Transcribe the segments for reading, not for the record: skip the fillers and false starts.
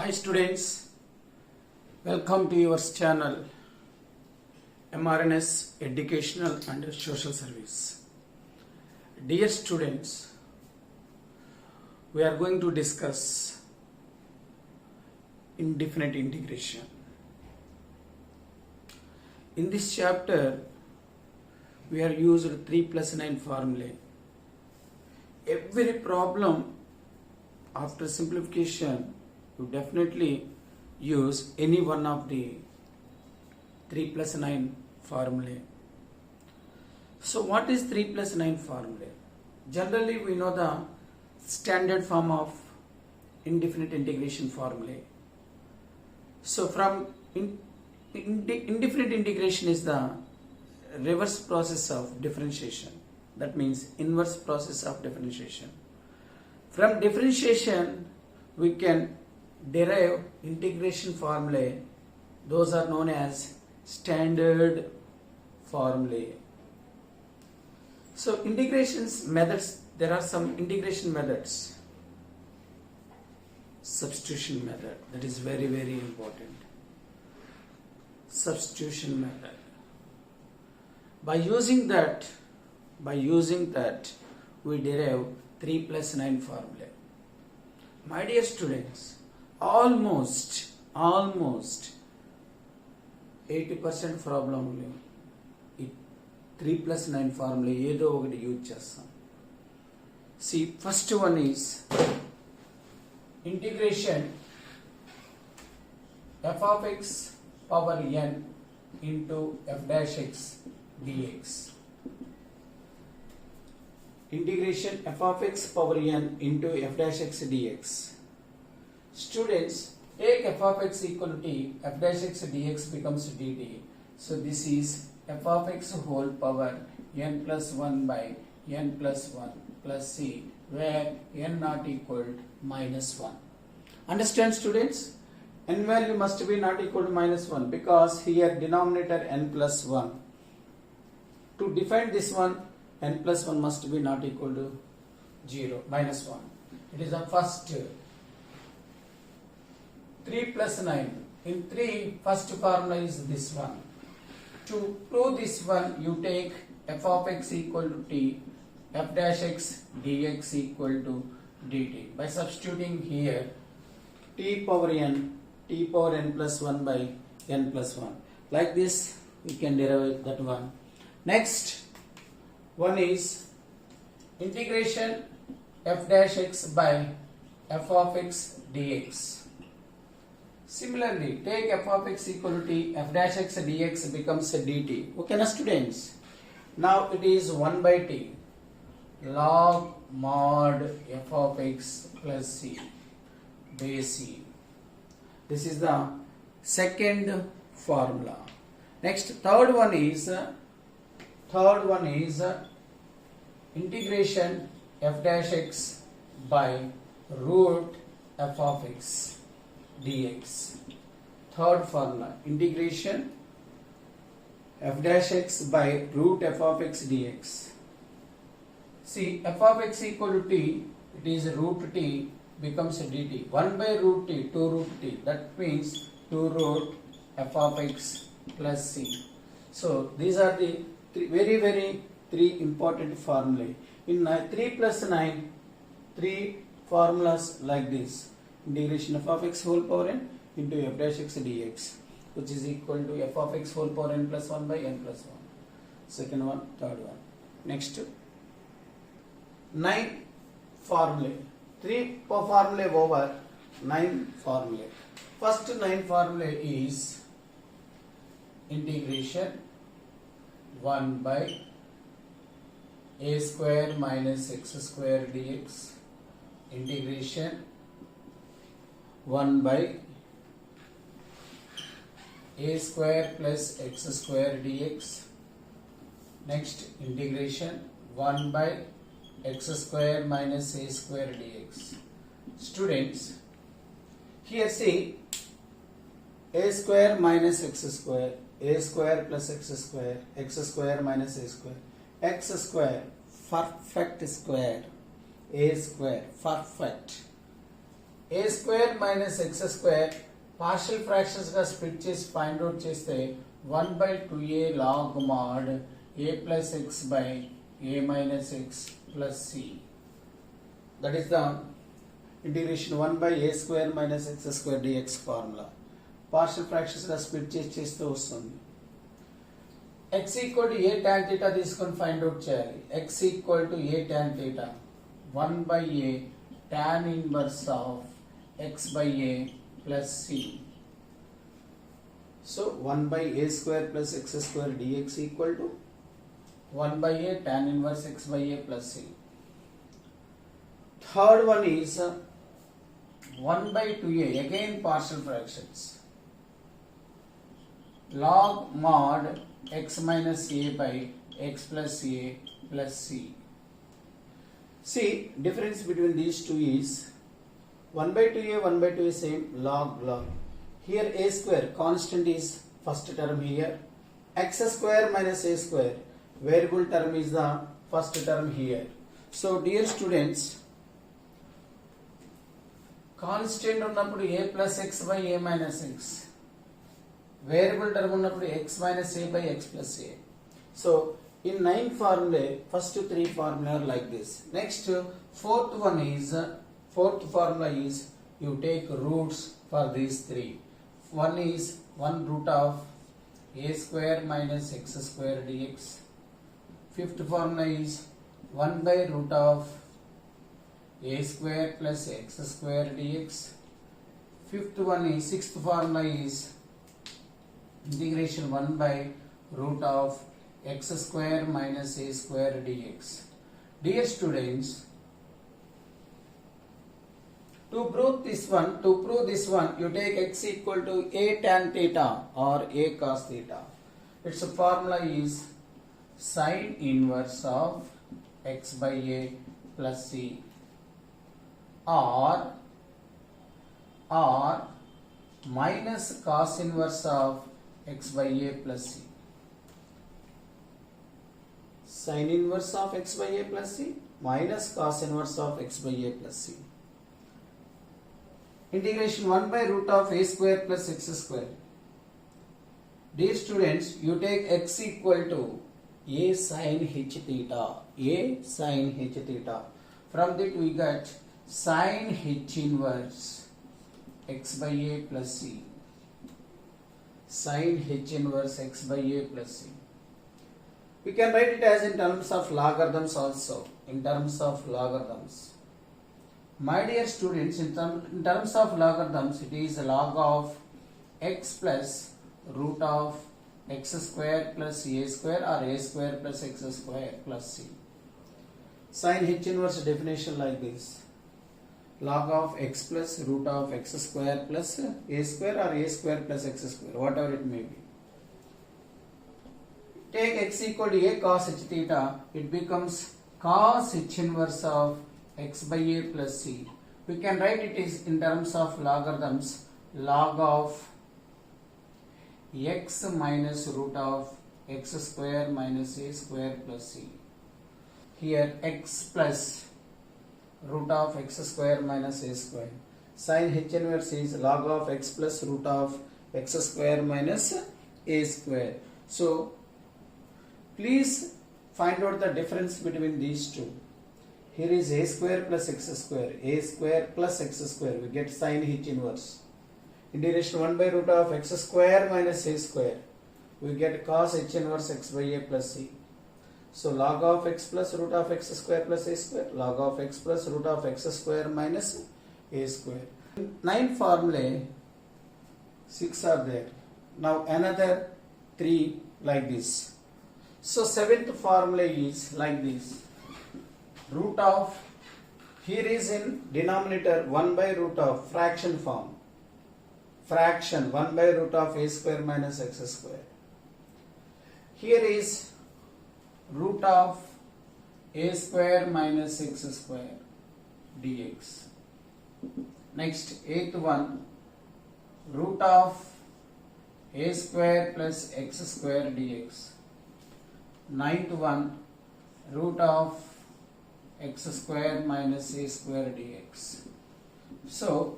Hi students, welcome to your channel MRNS Educational and Social Service. Dear students, we are going to discuss indefinite integration. In this chapter, we are used 3 plus 9 formulae. Every problem after simplification, you definitely use any one of the 3 plus 9 formulae. So what is 3 plus 9 formulae? Generally we know the standard form of indefinite integration formulae. So from indefinite integration is the reverse process of differentiation. That means inverse process of differentiation. From differentiation we can derive integration formulae. Those are known as standard formulae. So integrations methods, there are some integration methods. Substitution method, that is very important. Substitution method. By using that we derive 3 plus 9 formula. My dear students, almost 80% problem ఈ 3 plus 9 formula ఏదో ఒకటి use చేస్తాం. See, first one is integration f of x power n into f dash x dx. Integration f of x power n into f dash x dx. Students, take f of x equal to t, f dash x dx becomes dt. So this is f of x whole power n plus 1 by n plus 1 plus c, where n not equal to minus 1. Understand students? N value must be not equal to minus 1 because here denominator n plus 1. To define this one, n plus 1 must be not equal to 0, minus 1. It is the first 3 plus 9. In 3, first formula is this one. To prove this one, you take f of x equal to t, f dash x dx equal to dt. By substituting here, t power n plus 1 by n plus 1. Like this, we can derive that one. Next one is integration f dash x by f of x dx. Similarly, take f of x equal to t, f dash x dx becomes a dt. Okay, now students, now it is 1 by t log mod f of x plus c base c. This is the second formula. Next, third one is integration f dash x by root f of x dx. Third formula, integration f dash x by root f of x dx. See, f of x equal to t, it is root t becomes a dt. 1 by root t, 2 root t, that means 2 root f of x plus c. So these are the three important formulae. In 3 plus 9, 3 formulas like this. Integration f of x whole power n into f dash x dx, which is equal to f of x whole power n plus 1 by n plus 1. Second one, third one. Next, 9 formulae. 3 formulae over 9 formulae. First 9 formulae is integration 1 by a square minus x square dx, integration 1 by a square plus x square dx. Next, integration 1 by x square minus a square dx. Students, here see a square minus x square, a square plus x square minus a square, x square, perfect square, a square, perfect, a square minus x square partial fractions గా split చేసి find out చేస్తే 1/2a log mod a plus x by a minus x plus c. That is the integration 1/a square minus x square dx formula. Partial fractions గా split చేస్తే వస్తుంది. x equal to a tan theta తీసుకొని find out చేయాలి. x equal to a tan theta 1/a tan inverse of x by a plus c. So 1/a square plus x square dx equal to 1/a tan inverse x by a plus c. Third one is 1/2a, again partial fractions. Log mod x minus a by x plus a plus c. See, difference between these two is 1/2a, 1/2a same, log. Here a square constant is first term here. X square minus a square variable term is the first term here. So dear students, constant ఉన్నప్పుడు a plus x by a minus x, variable term ఉన్నప్పుడు x minus a by x plus a. So in 9 formulae, first 3 formulae are like this. Next fourth formula is you take roots for these 3. One is 1 root of a square minus x square dx. Fifth formula is 1 by root of a square plus x square dx. Sixth formula is integration 1 by root of x square minus a square dx. Dear students, to prove this one, you take x equal to a tan theta or a cos theta. Its formula is sine inverse of x by a plus c, or minus cos inverse of x by a plus c. Sine inverse of x by a plus c minus cos inverse of x by a plus c. Integration 1 by root of a square plus x square. Dear students, you take x equal to a sin h theta. From that we get sin h inverse x by a plus c. Sin h inverse x by a plus c. We can write it as in terms of logarithms also. In terms of logarithms. My dear students, in terms of logarithms, it is log of x plus root of x square plus a square or a square plus x square plus c. Sin h inverse definition like this. Log of x plus root of x square plus a square or a square plus x square, whatever it may be. Take x equal to a cos h theta, it becomes cos h inverse of x by a plus c. We can write it is in terms of logarithms, log of x minus root of x square minus a square plus c. Here x plus root of x square minus a square. Sin h inverse is log of x plus root of x square minus a square. So please find out the difference between these two. Here is a square plus x square, a square plus x square, we get sin h inverse. Integration 1 by root of x square minus a square, we get cos h inverse x by a plus c. So log of x plus root of x square plus a square, log of x plus root of x square minus a square. 9 formulae, 6 are there. Now another 3 like this. So 7th formula is like this. Root of, here is in denominator 1 by root of fraction form. Fraction 1 by root of a square minus x square. Here is root of a square minus x square dx. Next 8th one, root of a square plus x square dx. 9th one, root of x square minus a square dx. So,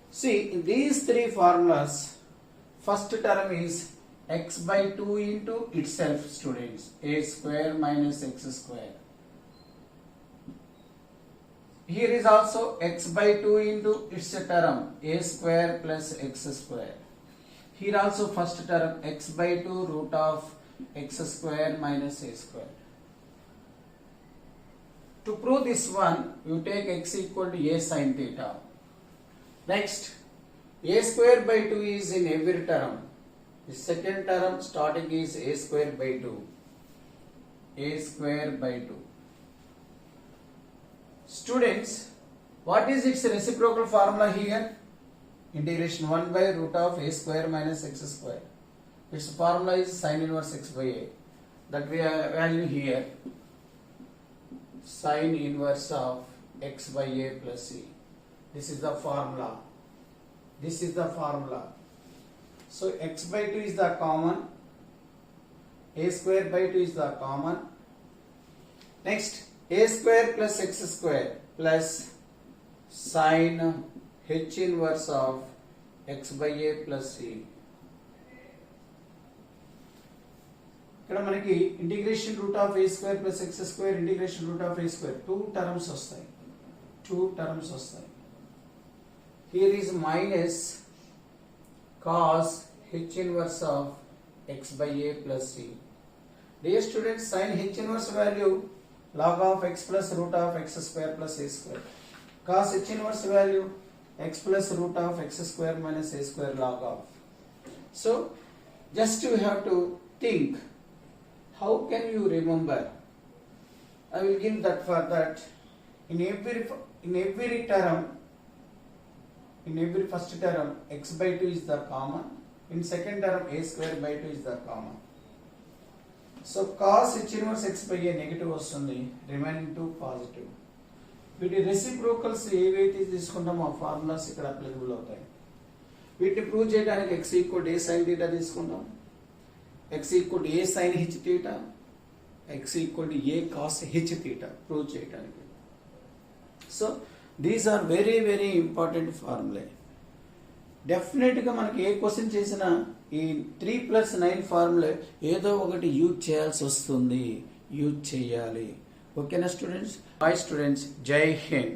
see, in these three formulas, first term is x by 2 into itself, students, a square minus x square. Here is also x by 2 into its term, a square plus x square. Here also first term x by 2 root of x square minus a square. To prove this one, you take x equal to a sin theta. Next, a square by 2 is in every term. The second term starting is a square by 2. A square by 2. Students, what is its reciprocal formula here? Integration 1 by root of a square minus x square. Its formula is sin inverse x by a. That we have value here. Sin inverse of x by a plus c. This is the formula. This is the formula. So x by 2 is the common. A square by 2 is the common. Next, a square plus x square plus sin h inverse of x by a plus c. ఇక్కడ మనకి integration root of a square plus x square integration root of a square two terms వస్తాయి. Here is minus cos h inverse of x by a plus c. Dear students, sin h inverse value log of x plus root of x square plus a square. Cos h inverse value x plus root of x square minus a square log of. So just you have to think, how can you remember? I will give that for that. In every term, in every first term, x by 2 is the common. In second term, a square by 2 is the common. So cos h inverse x by a negative వస్తుంది, remaining 2 positive. వీటి reciprocals ఏవైతే తీసుకుంటామో ఆ formulas ఇక్కడ applicable అవుతాయి. వీటిని prove చేయడానికి x equal a sin theta తీసుకుంటాం, x equal a sin h theta, x equal a cos h theta prove చేయడానికి. So these are very very important formulae. డెఫినెట్గా మనకి ఏ క్వశ్చన్ చేసినా ఈ 3+9 ఫార్ములా ఏదో ఒకటి యూజ్ చేయాల్సి వస్తుంది, యూజ్ చేయాలి. ఓకేనా స్టూడెంట్స్? బాయ్ స్టూడెంట్స్, జై హింద్.